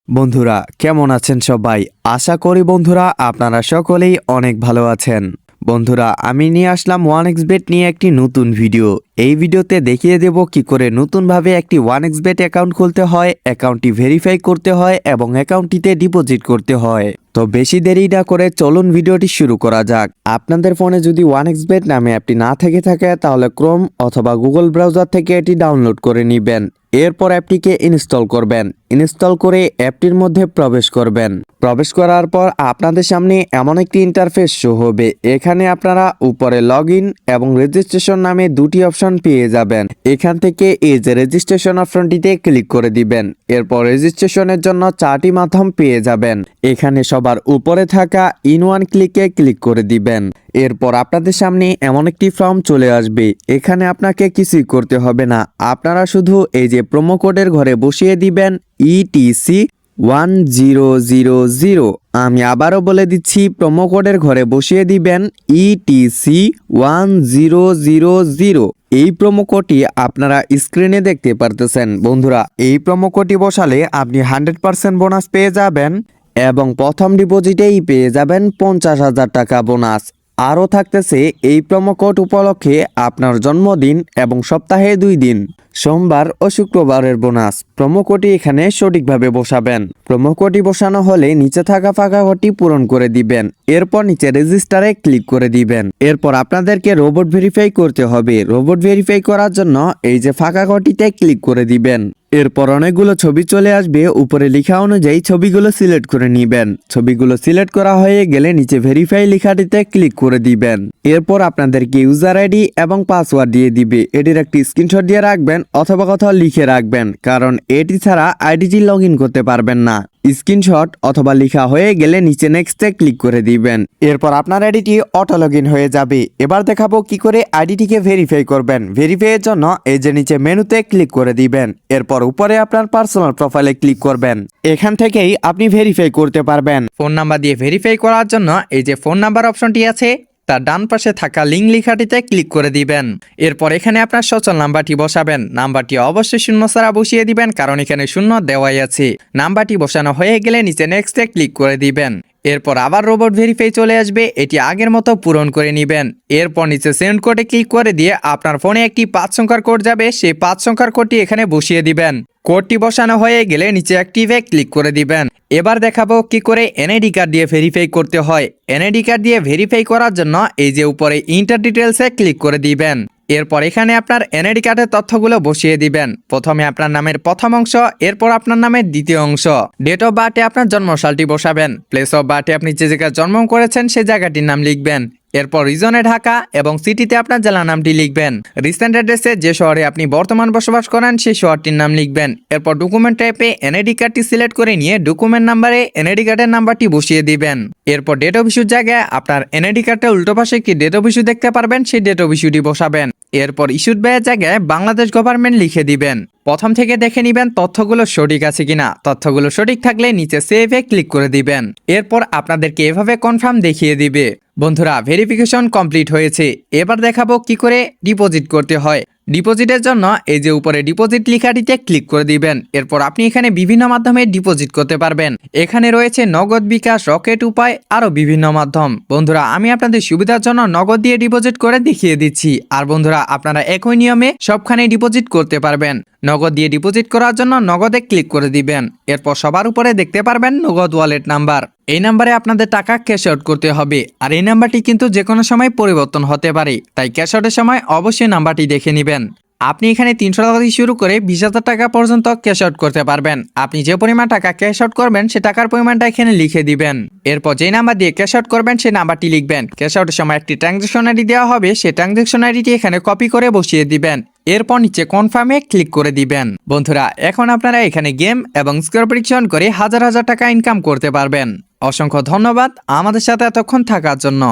বন্ধুরা কেমন আছেন সবাই? আশা করি বন্ধুরা আপনারা সকলেই অনেক ভালো আছেন। বন্ধুরা আমি নিয়ে আসলাম 1xBet নিয়ে একটি নতুন ভিডিও। এই ভিডিওতে দেখিয়ে দেব কি করে নতুনভাবে একটি 1xBet অ্যাকাউন্ট খুলতে হয়, অ্যাকাউন্টটি ভেরিফাই করতে হয় এবং অ্যাকাউন্টটিতে ডিপোজিট করতে হয়। তো বেশি দেরি না করে চলুন ভিডিওটি শুরু করা যাক। আপনাদের ফোনে যদি 1xBet নামে অ্যাপটি না থেকে থাকে তাহলে ক্রোম অথবা গুগল ব্রাউজার থেকে এটি ডাউনলোড করে নেবেন। এরপর অ্যাপটিকে ইনস্টল করবেন। ইনস্টল করে অ্যাপটির মধ্যে প্রবেশ করবেন। প্রবেশ করার পর আপনাদের সামনে এমন একটি ইন্টারফেস শো হবে। এখানে আপনারা উপরে লগইন এবং রেজিস্ট্রেশন নামে দুটি অপশন পেয়ে যাবেন। এখান থেকে এই যে রেজিস্ট্রেশন অপশনটিতে ক্লিক করে দিবেন। এরপর রেজিস্ট্রেশনের জন্য 4টি মাধ্যম পেয়ে যাবেন। এখানে সবার উপরে থাকা ইন ওয়ান ক্লিকে ক্লিক করে দিবেন। এরপর আপনাদের সামনে এমন একটি ফর্ম চলে আসবে। এখানে আপনাকে কিছুই করতে হবে না, আপনারা শুধু এই যে প্রোমো কোডের ঘরে বসিয়ে দিবেন ETC1000। আমি আবারও বলে দিচ্ছি, প্রোমো কোডের ঘরে বসিয়ে দিবেন ETC1000। এই প্রোমো কোডটি আপনারা স্ক্রিনে দেখতে পারতেছেন। বন্ধুরা এই প্রোমো কোডটি বসালে আপনি 100% বোনাস পেয়ে যাবেন এবং প্রথম ডিপোজিটেই পেয়ে যাবেন 50,000 টাকা বোনাস। আরও থাকতেছে এই প্রোমো কোড উপলক্ষে আপনার জন্মদিন এবং সপ্তাহে 2 দিন সোমবার ও শুক্রবারের বোনাস। প্রোমো কোডটি এখানে সঠিকভাবে বসাবেন। প্রোমো কোডটি বসানো হলে নিচে থাকা ফাঁকা ঘরটি পূরণ করে দিবেন। এরপর নিচে রেজিস্টারে ক্লিক করে দিবেন। এরপর আপনাদেরকে রোবট ভেরিফাই করতে হবে। রোবট ভেরিফাই করার জন্য এই যে ফাঁকা ঘরটিতে ক্লিক করে দিবেন। এরপর অনেকগুলো ছবি চলে আসবে। উপরে লেখা অনুযায়ী ছবিগুলো সিলেক্ট করে নেবেন। ছবিগুলো সিলেক্ট করা হয়ে গেলে নিচে ভেরিফাই লেখাটিতে ক্লিক করে দিবেন। এরপর আপনাদেরকে ইউজার আইডি এবং পাসওয়ার্ড দিয়ে দিবে। এটির একটি স্ক্রিনশট দিয়ে রাখবেন অথবা কোথাও লিখে রাখবেন, কারণ এটি ছাড়া আইডিটি লগ ইন করতে পারবেন না। স্ক্রিনশট অথবা লেখা হয়ে গেলে নিচে নেক্সটে ক্লিক করে দিবেন। এরপর আপনার আইডিটি অটো লগ ইন হয়ে যাবে। এবার দেখাবো কি করে আইডিটিকে ভেরিফাই করবেন। ভেরিফাইয়ের জন্য এই যে নিচে মেনুতে ক্লিক করে দিবেন। এরপর উপরে আপনার পার্সোনাল প্রোফাইলে ক্লিক করবেন। এখান থেকেই আপনি ভেরিফাই করতে পারবেন। ফোন নাম্বার দিয়ে ভেরিফাই করার জন্য এই যে ফোন নাম্বার অপশনটি আছে, তার ডান পাশে থাকা লিঙ্ক লেখাটিতে ক্লিক করে দিবেন। এরপর এখানে আপনার সচল নাম্বারটি বসাবেন। নাম্বারটি অবশ্যই শূন্য ছাড়া বসিয়ে দিবেন, কারণ এখানে শূন্য দেওয়াই আছে। নাম্বারটি বসানো হয়ে গেলে নিচে নেক্সটে ক্লিক করে দিবেন। এরপর আবার রোবট ভেরিফাই চলে আসবে, এটি আগের মতো পূরণ করে নেবেন। এরপর নিচে সেন্ড কোডে ক্লিক করে দিয়ে আপনার ফোনে একটি 5 সংখ্যার কোড যাবে, সেই 5 সংখ্যার কোডটি এখানে বসিয়ে দিবেন। কোডটি বসানো হয়ে গেলে নিচে অ্যাক্টিভে ক্লিক করে দিবেন। এবার দেখাবো কি করে এনআইডি কার্ড দিয়ে ভেরিফাই করতে হয়। এনআইডি কার্ড দিয়ে ভেরিফাই করার জন্য এই যে উপরে ইন্টার ডিটেলসে ক্লিক করে দিবেন। এরপর এখানে আপনার এনআইডি কার্ডের তথ্যগুলো বসিয়ে দিবেন। প্রথমে আপনার নামের প্রথম অংশ, এরপর আপনার নামের দ্বিতীয় অংশ। ডেট অফ বার্থে আপনার জন্মসালটি বসাবেন। প্লেস অফ বার্থে আপনি যে জায়গায় জন্ম করেছেন সেই জায়গাটির নাম লিখবেন। এরপর রিজনে ঢাকা এবং সিটিতে আপনার জেলা নামটি লিখবেন। রিসেন্ট অ্যাড্রেসে যে শহরে আপনি বর্তমান বসবাস করেন সেই শহরটির নাম লিখবেন। এরপর ডকুমেন্ট টাইপে এনআইডি কার্ডটি সিলেক্ট করে নিয়ে ডকুমেন্ট নাম্বারে এনআইডি কার্ডের নাম্বারটি বসিয়ে দিবেন। এরপর ডেট অফ ইস্যুর জায়গায় আপনার এনআইডি কার্ডের উল্টো পাশে কি ডেট অফ ইস্যু দেখতে পারবেন, সেই ডেট অফ ইস্যুটি বসাবেন। এরপর ইস্যুড ব্যয়ের জায়গায় বাংলাদেশ গভর্নমেন্ট লিখে দিবেন। প্রথম থেকে দেখে নিবেন তথ্যগুলো সঠিক আছে কিনা। তথ্যগুলো সঠিক থাকলে নিচে সেভে ক্লিক করে দিবেন। এরপর আপনাদেরকে এভাবে কনফার্ম দেখিয়ে দিবে। বন্ধুরা ভেরিফিকেশন কমপ্লিট হয়েছে। এবার দেখাবো কি করে ডিপোজিট করতে হয়। ডিপোজিটের জন্য এই যে উপরে ডিপোজিট লেখাটিতে ক্লিক করে দিবেন। এরপর আপনি এখানে বিভিন্ন মাধ্যমে ডিপোজিট করতে পারবেন। এখানে রয়েছে নগদ, বিকাশ, রকেট উপায়, আরো বিভিন্ন মাধ্যম। বন্ধুরা আমি আপনাদের সুবিধার জন্য নগদ দিয়ে ডিপোজিট করে দেখিয়ে দিচ্ছি। আর বন্ধুরা আপনারা একই নিয়মে সবখানে ডিপোজিট করতে পারবেন। নগদ দিয়ে ডিপোজিট করার জন্য নগদে ক্লিক করে দিবেন। এরপর সবার উপরে দেখতে পারবেন নগদ ওয়ালেট নাম্বার। এই নাম্বারে আপনাদের টাকা ক্যাশ আউট করতে হবে। আর এই নাম্বারটি কিন্তু যে কোনো সময় পরিবর্তন হতে পারে, তাই ক্যাশ আউটের সময় অবশ্যই নাম্বারটি দেখে নেবেন। আপনি এখানে 300 টাকা থেকে শুরু করে 20,000 টাকা পর্যন্ত ক্যাশ আউট করতে পারবেন। আপনি যে পরিমাণ টাকা ক্যাশ আউট করবেন সে টাকার পরিমাণটা এখানে লিখে দিবেন। এরপর যে নাম্বার দিয়ে ক্যাশ আউট করবেন সেই নাম্বারটি লিখবেন। ক্যাশ আউটের সময় একটি ট্রানজ্যাকশন আইডি দেওয়া হবে, সেই ট্রানজ্যাকশন আইডিটি এখানে কপি করে বসিয়ে দিবেন। এরপর নিচে কনফার্মে ক্লিক করে দিবেন। বন্ধুরা এখন আপনারা এখানে গেম এবং স্কোর প্রেডিকশন করে হাজার হাজার টাকা ইনকাম করতে পারবেন। অসংখ্য ধন্যবাদ আমাদের সাথে এতক্ষণ থাকার জন্য।